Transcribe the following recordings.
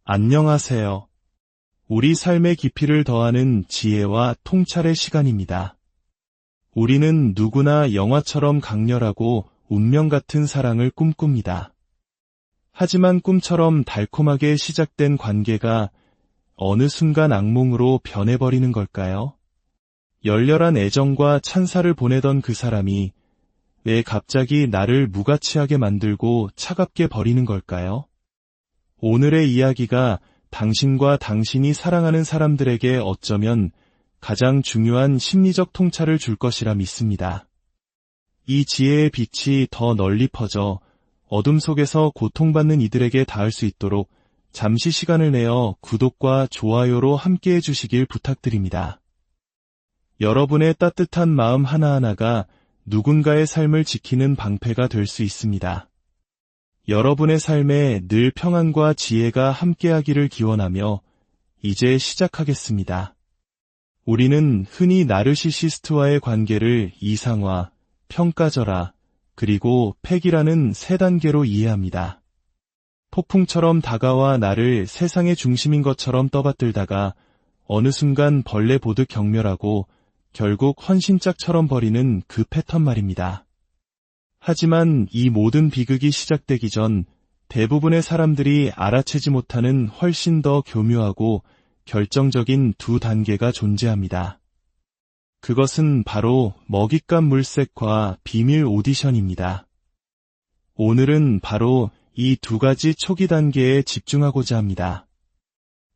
안녕하세요. 우리 삶의 깊이를 더하는 지혜와 통찰의 시간입니다. 우리는 누구나 영화처럼 강렬하고 운명 같은 사랑을 꿈꿉니다. 하지만 꿈처럼 달콤하게 시작된 관계가 어느 순간 악몽으로 변해버리는 걸까요? 열렬한 애정과 찬사를 보내던 그 사람이 왜 갑자기 나를 무가치하게 만들고 차갑게 버리는 걸까요? 오늘의 이야기가 당신과 당신이 사랑하는 사람들에게 어쩌면 가장 중요한 심리적 통찰을 줄 것이라 믿습니다. 이 지혜의 빛이 더 널리 퍼져 어둠 속에서 고통받는 이들에게 닿을 수 있도록 잠시 시간을 내어 구독과 좋아요로 함께해 주시길 부탁드립니다. 여러분의 따뜻한 마음 하나하나가 누군가의 삶을 지키는 방패가 될 수 있습니다. 여러분의 삶에 늘 평안과 지혜가 함께하기를 기원하며 이제 시작하겠습니다. 우리는 흔히 나르시시스트와의 관계를 이상화, 평가절하, 그리고 폐기라는 세 단계로 이해합니다. 폭풍처럼 다가와 나를 세상의 중심인 것처럼 떠받들다가 어느 순간 벌레 보듯 경멸하고 결국 헌신짝처럼 버리는 그 패턴 말입니다. 하지만 이 모든 비극이 시작되기 전 대부분의 사람들이 알아채지 못하는 훨씬 더 교묘하고 결정적인 두 단계가 존재합니다. 그것은 바로 먹잇감 물색과 비밀 오디션입니다. 오늘은 바로 이 두 가지 초기 단계에 집중하고자 합니다.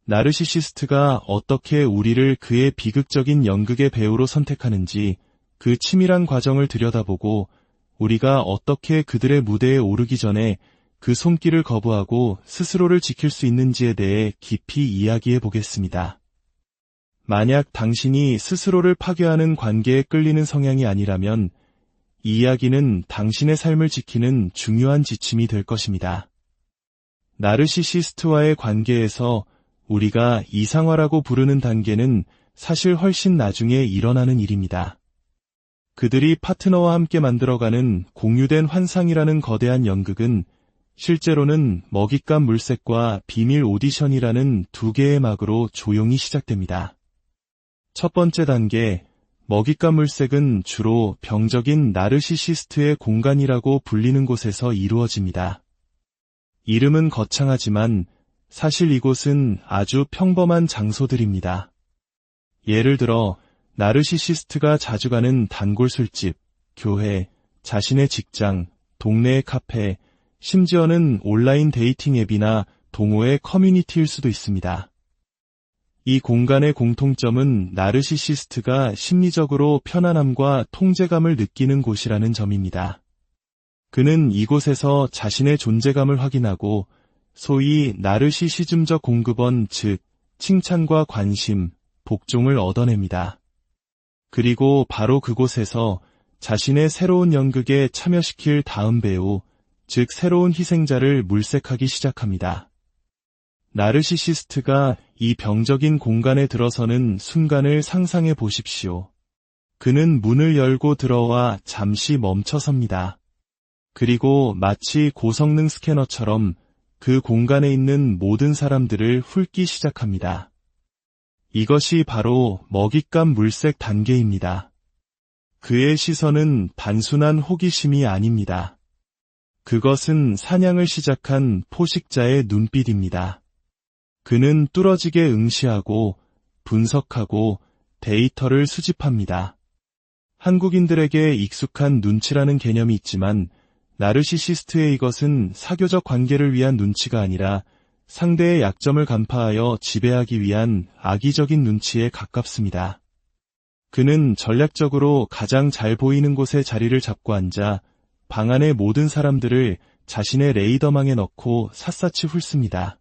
나르시시스트가 어떻게 우리를 그의 비극적인 연극의 배우로 선택하는지 그 치밀한 과정을 들여다보고 우리가 어떻게 그들의 무대에 오르기 전에 그 손길을 거부하고 스스로를 지킬 수 있는지에 대해 깊이 이야기해 보겠습니다. 만약 당신이 스스로를 파괴하는 관계에 끌리는 성향이 아니라면 이 이야기는 당신의 삶을 지키는 중요한 지침이 될 것입니다. 나르시시스트와의 관계에서 우리가 이상화라고 부르는 단계는 사실 훨씬 나중에 일어나는 일입니다. 그들이 파트너와 함께 만들어가는 공유된 환상이라는 거대한 연극은 실제로는 먹잇감 물색과 비밀 오디션이라는 두 개의 막으로 조용히 시작됩니다. 첫 번째 단계, 먹잇감 물색은 주로 병적인 나르시시스트의 공간이라고 불리는 곳에서 이루어집니다. 이름은 거창하지만 사실 이곳은 아주 평범한 장소들입니다. 예를 들어 나르시시스트가 자주 가는 단골 술집, 교회, 자신의 직장, 동네의 카페, 심지어는 온라인 데이팅 앱이나 동호회 커뮤니티일 수도 있습니다. 이 공간의 공통점은 나르시시스트가 심리적으로 편안함과 통제감을 느끼는 곳이라는 점입니다. 그는 이곳에서 자신의 존재감을 확인하고 소위 나르시시즘적 공급원, 즉 칭찬과 관심, 복종을 얻어냅니다. 그리고 바로 그곳에서 자신의 새로운 연극에 참여시킬 다음 배우, 즉 새로운 희생자를 물색하기 시작합니다. 나르시시스트가 이 병적인 공간에 들어서는 순간을 상상해 보십시오. 그는 문을 열고 들어와 잠시 멈춰섭니다. 그리고 마치 고성능 스캐너처럼 그 공간에 있는 모든 사람들을 훑기 시작합니다. 이것이 바로 먹잇감 물색 단계입니다. 그의 시선은 단순한 호기심이 아닙니다. 그것은 사냥을 시작한 포식자의 눈빛입니다. 그는 뚫어지게 응시하고 분석하고 데이터를 수집합니다. 한국인들에게 익숙한 눈치라는 개념이 있지만 나르시시스트의 이것은 사교적 관계를 위한 눈치가 아니라 상대의 약점을 간파하여 지배하기 위한 악의적인 눈치에 가깝습니다. 그는 전략적으로 가장 잘 보이는 곳에 자리를 잡고 앉아 방 안의 모든 사람들을 자신의 레이더망에 넣고 샅샅이 훑습니다.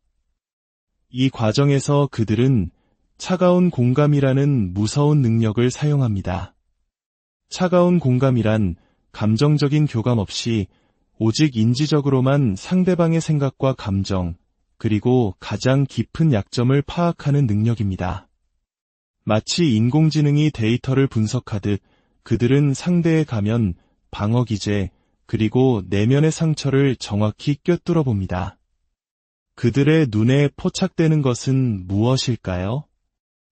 이 과정에서 그들은 차가운 공감이라는 무서운 능력을 사용합니다. 차가운 공감이란 감정적인 교감 없이 오직 인지적으로만 상대방의 생각과 감정, 그리고 가장 깊은 약점을 파악하는 능력입니다. 마치 인공지능이 데이터를 분석하듯 그들은 상대의 가면, 방어기제, 그리고 내면의 상처를 정확히 꿰뚫어 봅니다. 그들의 눈에 포착되는 것은 무엇일까요?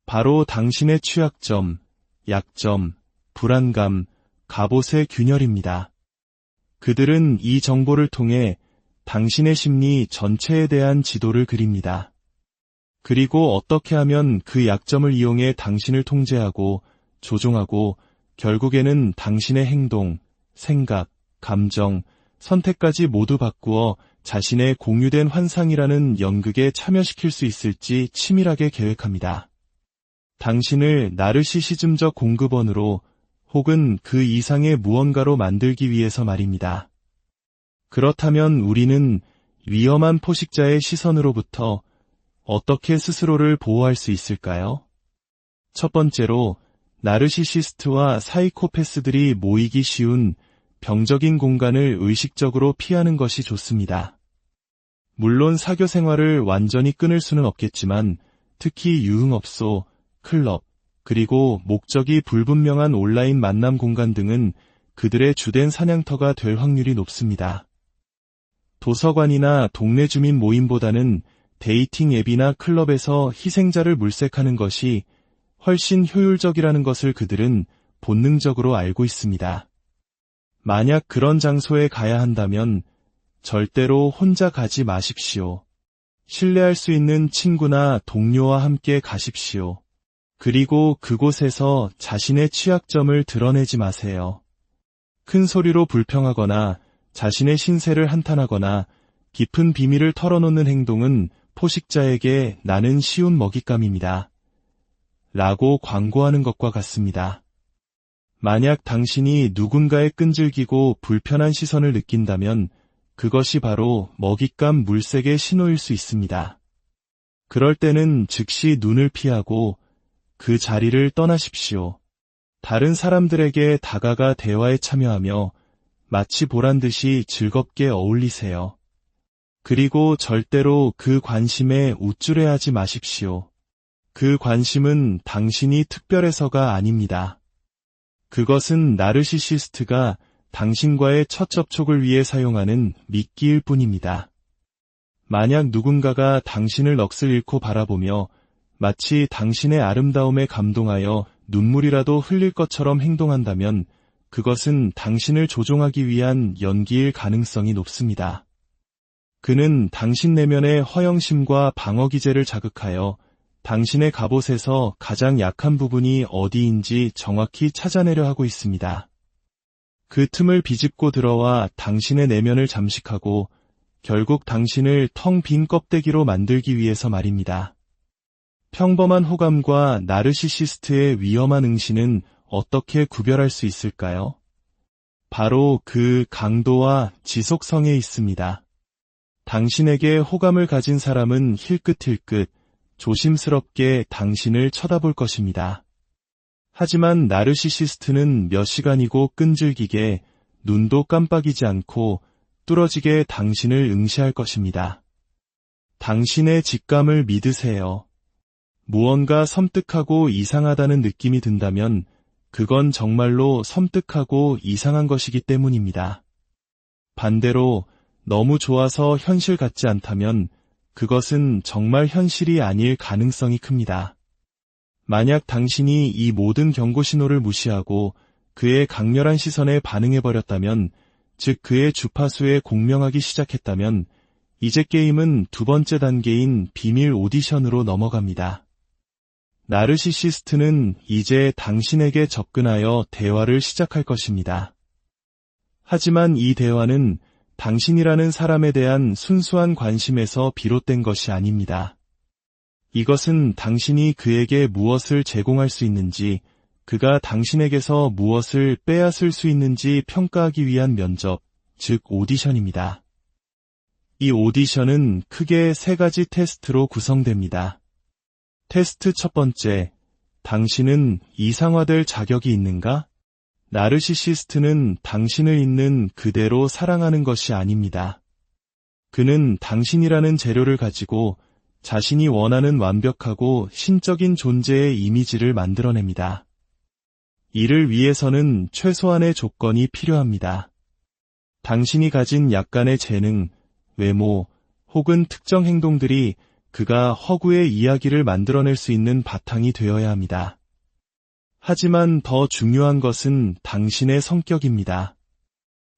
바로 당신의 취약점, 약점, 불안감, 갑옷의 균열입니다. 그들은 이 정보를 통해 당신의 심리 전체에 대한 지도를 그립니다. 그리고 어떻게 하면 그 약점을 이용해 당신을 통제하고 조종하고 결국에는 당신의 행동, 생각, 감정, 선택까지 모두 바꾸어 자신의 공유된 환상이라는 연극에 참여시킬 수 있을지 치밀하게 계획합니다. 당신을 나르시시즘적 공급원으로 혹은 그 이상의 무언가로 만들기 위해서 말입니다. 그렇다면 우리는 위험한 포식자의 시선으로부터 어떻게 스스로를 보호할 수 있을까요? 첫 번째로, 나르시시스트와 사이코패스들이 모이기 쉬운 병적인 공간을 의식적으로 피하는 것이 좋습니다. 물론 사교 생활을 완전히 끊을 수는 없겠지만 특히 유흥업소, 클럽, 그리고 목적이 불분명한 온라인 만남 공간 등은 그들의 주된 사냥터가 될 확률이 높습니다. 도서관이나 동네 주민 모임보다는 데이팅 앱이나 클럽에서 희생자를 물색하는 것이 훨씬 효율적이라는 것을 그들은 본능적으로 알고 있습니다. 만약 그런 장소에 가야 한다면 절대로 혼자 가지 마십시오. 신뢰할 수 있는 친구나 동료와 함께 가십시오. 그리고 그곳에서 자신의 취약점을 드러내지 마세요. 큰 소리로 불평하거나 자신의 신세를 한탄하거나 깊은 비밀을 털어놓는 행동은 포식자에게 나는 쉬운 먹잇감입니다. 라고 광고하는 것과 같습니다. 만약 당신이 누군가의 끈질기고 불편한 시선을 느낀다면 그것이 바로 먹잇감 물색의 신호일 수 있습니다. 그럴 때는 즉시 눈을 피하고 그 자리를 떠나십시오. 다른 사람들에게 다가가 대화에 참여하며 마치 보란듯이 즐겁게 어울리세요. 그리고 절대로 그 관심에 우쭐해하지 마십시오. 그 관심은 당신이 특별해서가 아닙니다. 그것은 나르시시스트가 당신과의 첫 접촉을 위해 사용하는 미끼일 뿐입니다. 만약 누군가가 당신을 넋을 잃고 바라보며 마치 당신의 아름다움에 감동하여 눈물이라도 흘릴 것처럼 행동한다면 그것은 당신을 조종하기 위한 연기일 가능성이 높습니다. 그는 당신 내면의 허영심과 방어기제를 자극하여 당신의 갑옷에서 가장 약한 부분이 어디인지 정확히 찾아내려 하고 있습니다. 그 틈을 비집고 들어와 당신의 내면을 잠식하고 결국 당신을 텅 빈 껍데기로 만들기 위해서 말입니다. 평범한 호감과 나르시시스트의 위험한 응시는 어떻게 구별할 수 있을까요? 바로 그 강도와 지속성에 있습니다. 당신에게 호감을 가진 사람은 힐끗힐끗 조심스럽게 당신을 쳐다볼 것입니다. 하지만 나르시시스트는 몇 시간이고 끈질기게 눈도 깜빡이지 않고 뚫어지게 당신을 응시할 것입니다. 당신의 직감을 믿으세요. 무언가 섬뜩하고 이상하다는 느낌이 든다면 그건 정말로 섬뜩하고 이상한 것이기 때문입니다. 반대로 너무 좋아서 현실 같지 않다면 그것은 정말 현실이 아닐 가능성이 큽니다. 만약 당신이 이 모든 경고 신호를 무시하고 그의 강렬한 시선에 반응해버렸다면, 즉 그의 주파수에 공명하기 시작했다면 이제 게임은 두 번째 단계인 비밀 오디션으로 넘어갑니다. 나르시시스트는 이제 당신에게 접근하여 대화를 시작할 것입니다. 하지만 이 대화는 당신이라는 사람에 대한 순수한 관심에서 비롯된 것이 아닙니다. 이것은 당신이 그에게 무엇을 제공할 수 있는지, 그가 당신에게서 무엇을 빼앗을 수 있는지 평가하기 위한 면접, 즉 오디션입니다. 이 오디션은 크게 세 가지 테스트로 구성됩니다. 테스트 첫 번째, 당신은 이상화될 자격이 있는가? 나르시시스트는 당신을 있는 그대로 사랑하는 것이 아닙니다. 그는 당신이라는 재료를 가지고 자신이 원하는 완벽하고 신적인 존재의 이미지를 만들어냅니다. 이를 위해서는 최소한의 조건이 필요합니다. 당신이 가진 약간의 재능, 외모, 혹은 특정 행동들이 그가 허구의 이야기를 만들어낼 수 있는 바탕이 되어야 합니다. 하지만 더 중요한 것은 당신의 성격입니다.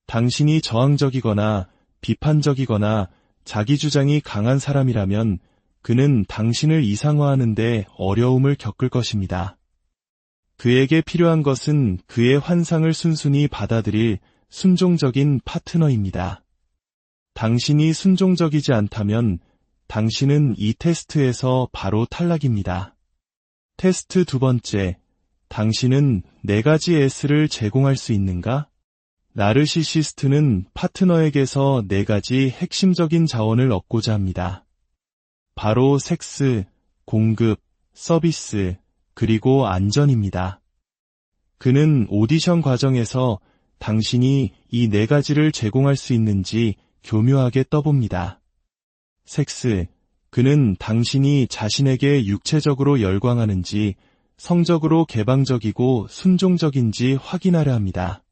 당신이 저항적이거나 비판적이거나 자기 주장이 강한 사람이라면 그는 당신을 이상화하는 데 어려움을 겪을 것입니다. 그에게 필요한 것은 그의 환상을 순순히 받아들일 순종적인 파트너입니다. 당신이 순종적이지 않다면 당신은 이 테스트에서 바로 탈락입니다. 테스트 두 번째, 당신은 4가지 S를 제공할 수 있는가? 나르시시스트는 파트너에게서 4가지 핵심적인 자원을 얻고자 합니다. 바로 섹스, 공급, 서비스, 그리고 안전입니다. 그는 오디션 과정에서 당신이 이 4가지를 제공할 수 있는지 교묘하게 떠봅니다. 섹스, 그는 당신이 자신에게 육체적으로 열광하는지 성적으로 개방적이고 순종적인지 확인하려 합니다.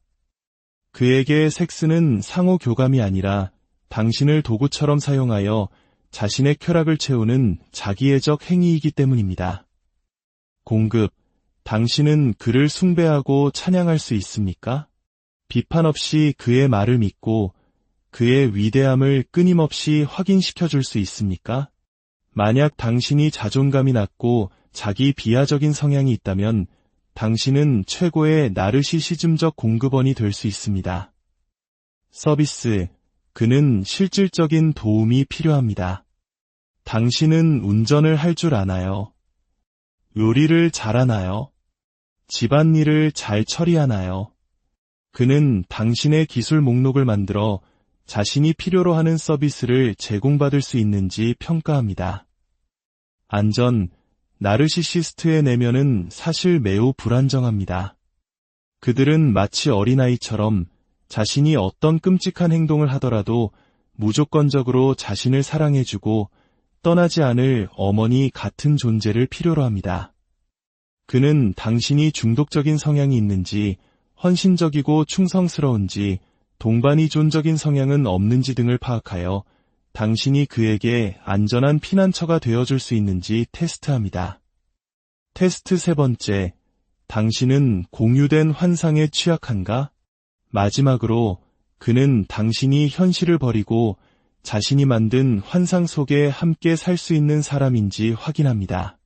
그에게 섹스는 상호 교감이 아니라 당신을 도구처럼 사용하여 자신의 쾌락을 채우는 자기애적 행위이기 때문입니다. 공급, 당신은 그를 숭배하고 찬양할 수 있습니까? 비판 없이 그의 말을 믿고 그의 위대함을 끊임없이 확인시켜 줄 수 있습니까? 만약 당신이 자존감이 낮고 자기 비하적인 성향이 있다면 당신은 최고의 나르시시즘적 공급원이 될 수 있습니다. 서비스, 그는 실질적인 도움이 필요합니다. 당신은 운전을 할 줄 아나요? 요리를 잘하나요? 집안일을 잘 처리하나요? 그는 당신의 기술 목록을 만들어 자신이 필요로 하는 서비스를 제공받을 수 있는지 평가합니다. 안전, 나르시시스트의 내면은 사실 매우 불안정합니다. 그들은 마치 어린아이처럼 자신이 어떤 끔찍한 행동을 하더라도 무조건적으로 자신을 사랑해주고 떠나지 않을 어머니 같은 존재를 필요로 합니다. 그는 당신이 중독적인 성향이 있는지, 헌신적이고 충성스러운지, 동반이존적인 성향은 없는지 등을 파악하여 당신이 그에게 안전한 피난처가 되어줄 수 있는지 테스트합니다. 테스트 세 번째, 당신은 공유된 환상에 취약한가? 마지막으로 그는 당신이 현실을 버리고 자신이 만든 환상 속에 함께 살 수 있는 사람인지 확인합니다.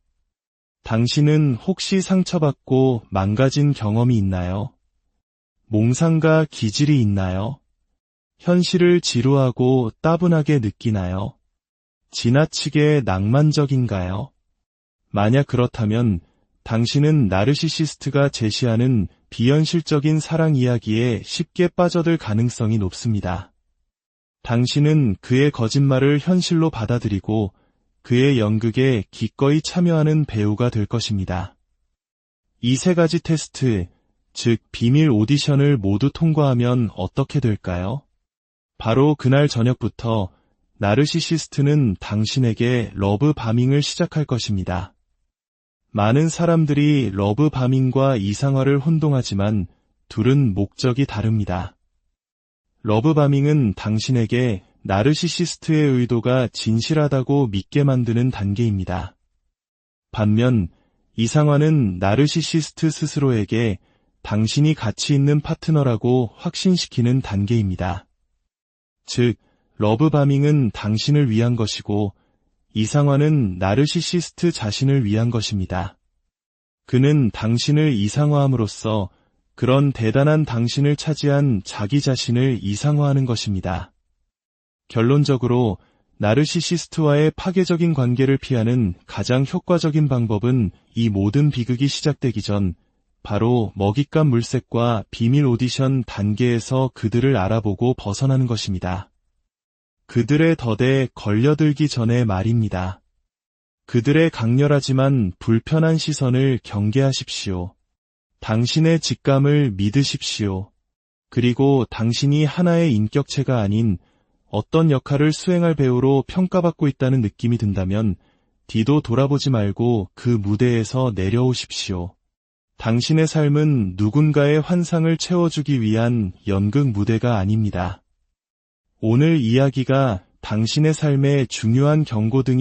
당신은 혹시 상처받고 망가진 경험이 있나요? 몽상과 기질이 있나요? 현실을 지루하고 따분하게 느끼나요? 지나치게 낭만적인가요? 만약 그렇다면 당신은 나르시시스트가 제시하는 비현실적인 사랑 이야기에 쉽게 빠져들 가능성이 높습니다. 당신은 그의 거짓말을 현실로 받아들이고 그의 연극에 기꺼이 참여하는 배우가 될 것입니다. 이 3가지 테스트, 즉 비밀 오디션을 모두 통과하면 어떻게 될까요? 바로 그날 저녁부터 나르시시스트는 당신에게 러브 바밍을 시작할 것입니다. 많은 사람들이 러브 바밍과 이상화를 혼동하지만 둘은 목적이 다릅니다. 러브 바밍은 당신에게 나르시시스트의 의도가 진실하다고 믿게 만드는 단계입니다. 반면 이상화는 나르시시스트 스스로에게 당신이 가치 있는 파트너라고 확신시키는 단계입니다. 즉, 러브 바밍은 당신을 위한 것이고 이상화는 나르시시스트 자신을 위한 것입니다. 그는 당신을 이상화함으로써 그런 대단한 당신을 차지한 자기 자신을 이상화하는 것입니다. 결론적으로 나르시시스트와의 파괴적인 관계를 피하는 가장 효과적인 방법은 이 모든 비극이 시작되기 전 바로 먹잇감 물색과 비밀 오디션 단계에서 그들을 알아보고 벗어나는 것입니다. 그들의 덫에 걸려들기 전에 말입니다. 그들의 강렬하지만 불편한 시선을 경계하십시오. 당신의 직감을 믿으십시오. 그리고 당신이 하나의 인격체가 아닌 어떤 역할을 수행할 배우로 평가받고 있다는 느낌이 든다면 뒤도 돌아보지 말고 그 무대에서 내려오십시오. 당신의 삶은 누군가의 환상을 채워주기 위한 연극 무대가 아닙니다. 오늘 이야기가 당신의 삶에 중요한 경고등이